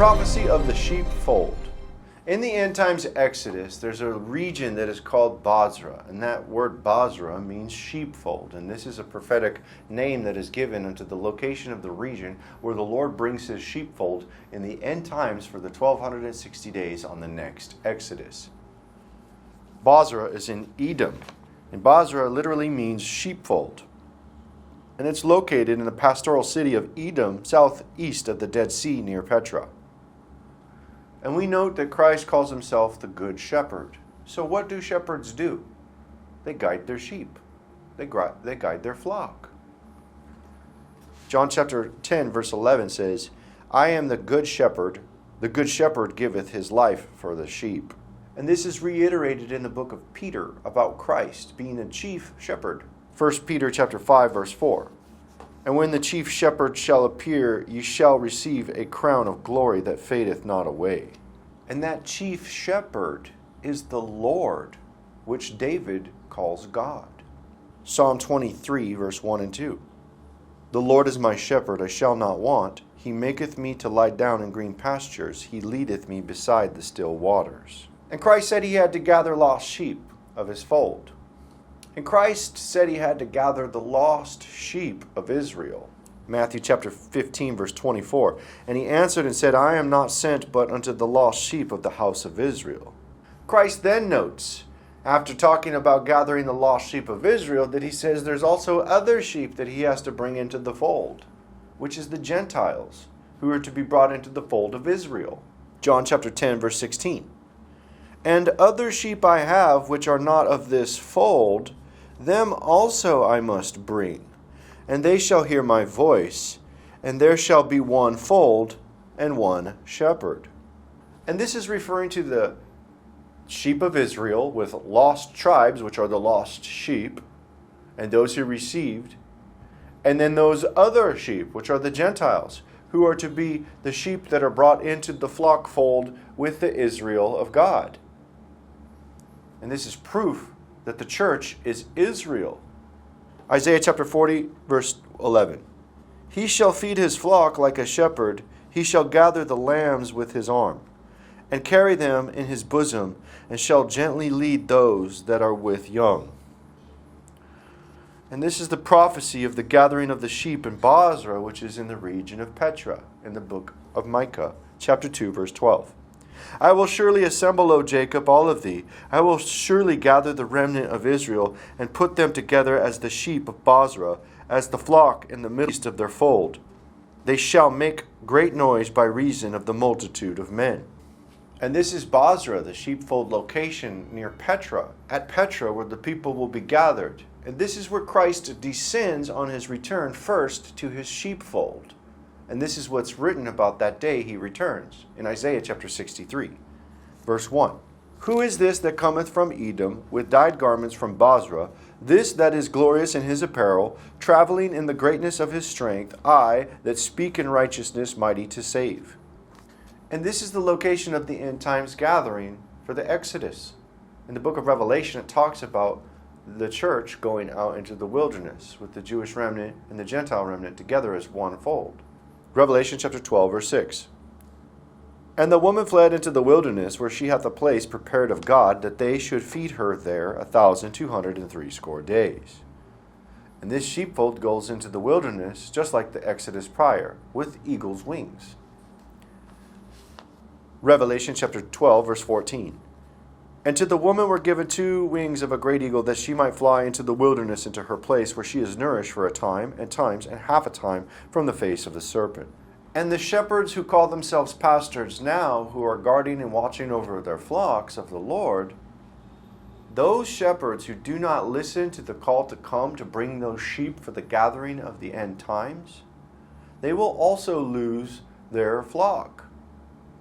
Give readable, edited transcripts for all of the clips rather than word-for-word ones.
prophecy of the sheepfold. In the end times Exodus, there's a region that is called Bozrah, and that word bozrah means sheepfold, and this is a prophetic name that is given unto the location of the region where the Lord brings his sheepfold in the end times for the 1260 days on the next Exodus. Bozrah is in Edom, and Bozrah literally means sheepfold, and it's located in the pastoral city of Edom, southeast of the Dead Sea near Petra. And we note that Christ calls himself the Good Shepherd. So what do shepherds do? They guide their sheep. They guide their flock. John chapter 10 verse 11 says, I am the good shepherd. The good shepherd giveth his life for the sheep. And this is reiterated in the book of Peter about Christ being a chief shepherd. 1 Peter chapter 5 verse 4. And when the chief shepherd shall appear, ye shall receive a crown of glory that fadeth not away. And that chief shepherd is the Lord, which David calls God. Psalm 23, verse 1 and 2. The Lord is my shepherd, I shall not want. He maketh me to lie down in green pastures. He leadeth me beside the still waters. And Christ said he had to gather lost sheep of his fold. And Christ said he had to gather the lost sheep of Israel. Matthew chapter 15, verse 24. And he answered and said, I am not sent but unto the lost sheep of the house of Israel. Christ then notes, after talking about gathering the lost sheep of Israel, that he says there's also other sheep that he has to bring into the fold, which is the Gentiles, who are to be brought into the fold of Israel. John chapter 10, verse 16. And other sheep I have, which are not of this fold, them also I must bring, and they shall hear my voice, and there shall be one fold and one shepherd. And this is referring to the sheep of Israel with lost tribes, which are the lost sheep, and those who received, and then those other sheep, which are the Gentiles, who are to be the sheep that are brought into the flock fold with the Israel of God. And this is proof that the church is Israel. Isaiah chapter 40, verse 11. He shall feed his flock like a shepherd. He shall gather the lambs with his arm, and carry them in his bosom, and shall gently lead those that are with young. And this is the prophecy of the gathering of the sheep in Bozrah, which is in the region of Petra, in the book of Micah, chapter 2, verse 12. I will surely assemble, O Jacob, all of thee. I will surely gather the remnant of Israel, and put them together as the sheep of Bozrah, as the flock in the midst of their fold. They shall make great noise by reason of the multitude of men. And this is Bozrah, the sheepfold location near Petra, at Petra where the people will be gathered. And this is where Christ descends on his return first to his sheepfold. And this is what's written about that day he returns in Isaiah chapter 63, verse 1. Who is this that cometh from Edom with dyed garments from Bozrah, this that is glorious in his apparel, traveling in the greatness of his strength, I that speak in righteousness, mighty to save? And this is the location of the end times gathering for the Exodus. In the book of Revelation, it talks about the church going out into the wilderness with the Jewish remnant and the Gentile remnant together as one fold. Revelation chapter 12, verse 6. And the woman fled into the wilderness, where she hath a place prepared of God, that they should feed her there 1,260 days. And this sheepfold goes into the wilderness, just like the Exodus prior, with eagle's wings. Revelation chapter 12, verse 14. And to the woman were given 2 wings of a great eagle, that she might fly into the wilderness, into her place, where she is nourished for a time, and times, and half a time, from the face of the serpent. And the shepherds who call themselves pastors now, who are guarding and watching over their flocks of the Lord, those shepherds who do not listen to the call to come to bring those sheep for the gathering of the end times, they will also lose their flock.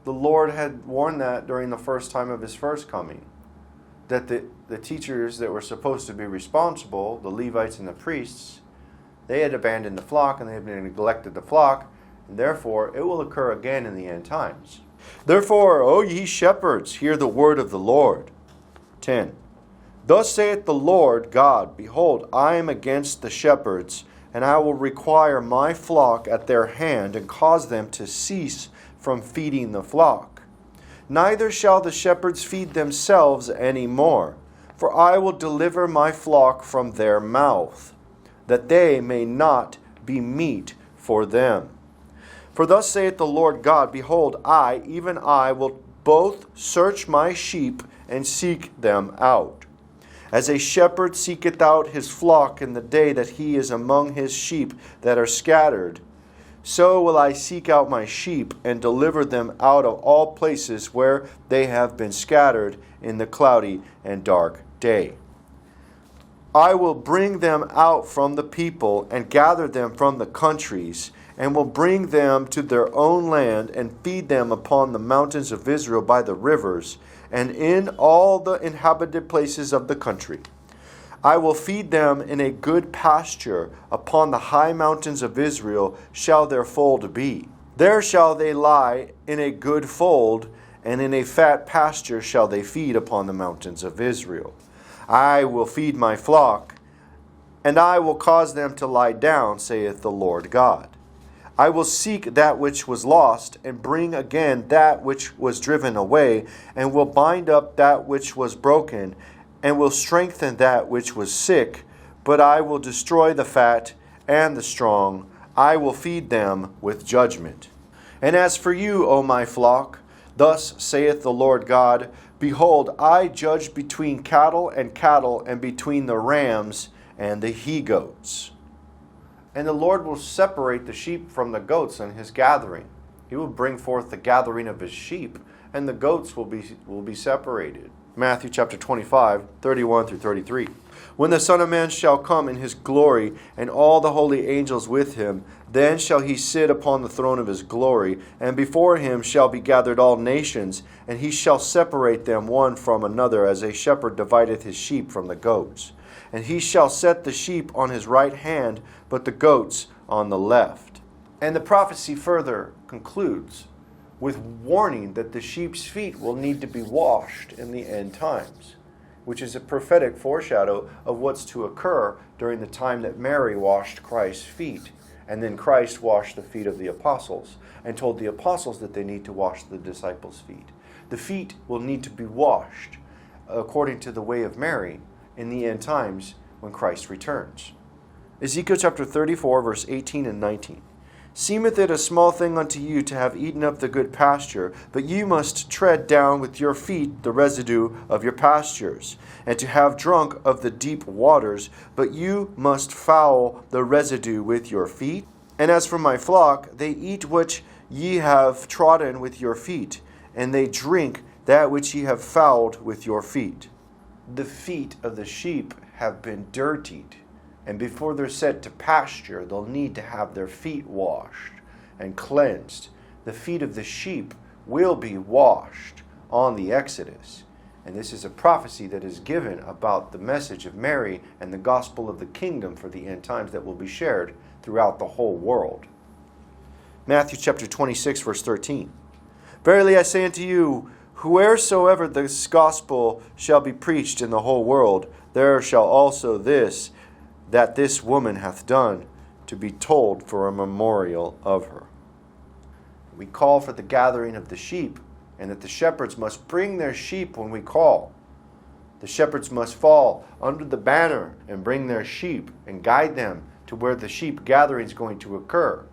The Lord had warned that during the first time of his first coming, that the teachers that were supposed to be responsible, the Levites and the priests, they had abandoned the flock and they had neglected the flock, and therefore it will occur again in the end times. Therefore, O ye shepherds, hear the word of the Lord. 10. Thus saith the Lord God, Behold, I am against the shepherds, and I will require my flock at their hand, and cause them to cease from from feeding the flock. Neither shall the shepherds feed themselves any more, for I will deliver my flock from their mouth, that they may not be meat for them. For thus saith the Lord God, Behold, I, even I, will both search my sheep and seek them out. As a shepherd seeketh out his flock in the day that he is among his sheep that are scattered, so will I seek out my sheep and deliver them out of all places where they have been scattered in the cloudy and dark day. I will bring them out from the people and gather them from the countries, and will bring them to their own land and feed them upon the mountains of Israel by the rivers, and in all the inhabited places of the country. I will feed them in a good pasture. Upon the high mountains of Israel shall their fold be. There shall they lie in a good fold, and in a fat pasture shall they feed upon the mountains of Israel. I will feed my flock, and I will cause them to lie down, saith the Lord God. I will seek that which was lost, and bring again that which was driven away, and will bind up that which was broken, and will strengthen that which was sick, but I will destroy the fat and the strong. I will feed them with judgment. And as for you, O my flock, thus saith the Lord God, Behold, I judge between cattle, and between the rams and the he-goats. And the Lord will separate the sheep from the goats in his gathering. He will bring forth the gathering of his sheep, and the goats will be separated. Matthew chapter 25, 31 through 33. When the Son of Man shall come in his glory, and all the holy angels with him, then shall he sit upon the throne of his glory, and before him shall be gathered all nations, and he shall separate them one from another, as a shepherd divideth his sheep from the goats. And he shall set the sheep on his right hand, but the goats on the left. And the prophecy further concludes with warning that the sheep's feet will need to be washed in the end times, which is a prophetic foreshadow of what's to occur during the time that Mary washed Christ's feet. And then Christ washed the feet of the apostles and told the apostles that they need to wash the disciples' feet. The feet will need to be washed according to the way of Mary in the end times when Christ returns. Ezekiel chapter 34, verse 18 and 19. Seemeth it a small thing unto you to have eaten up the good pasture, but you must tread down with your feet the residue of your pastures, and to have drunk of the deep waters, but you must foul the residue with your feet. And as for my flock, they eat which ye have trodden with your feet, and they drink that which ye have fouled with your feet. The feet of the sheep have been dirtied, and before they're set to pasture, they'll need to have their feet washed and cleansed. The feet of the sheep will be washed on the Exodus. And this is a prophecy that is given about the message of Mary and the gospel of the kingdom for the end times that will be shared throughout the whole world. Matthew chapter 26, verse 13. Verily I say unto you, wheresoever this gospel shall be preached in the whole world, there shall also this that this woman hath done to be told for a memorial of her. We call for the gathering of the sheep, and that the shepherds must bring their sheep when we call. The shepherds must fall under the banner and bring their sheep and guide them to where the sheep gathering is going to occur,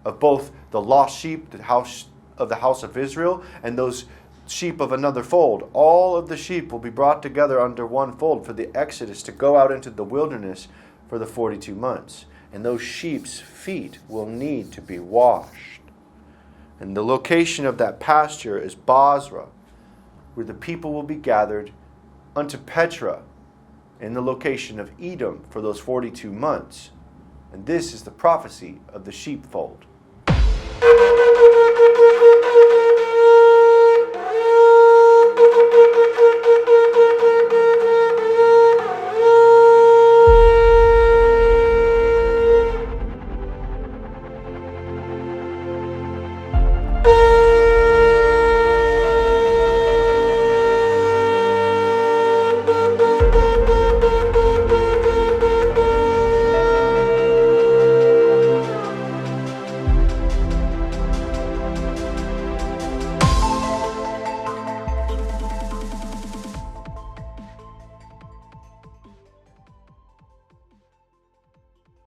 of both the lost sheep, the house of Israel, and those sheep of another fold. All of the sheep will be brought together under one fold for the Exodus to go out into the wilderness for the 42 months. And those sheep's feet will need to be washed. And the location of that pasture is Bozrah, where the people will be gathered unto Petra, in the location of Edom for those 42 months. And this is the prophecy of the sheepfold.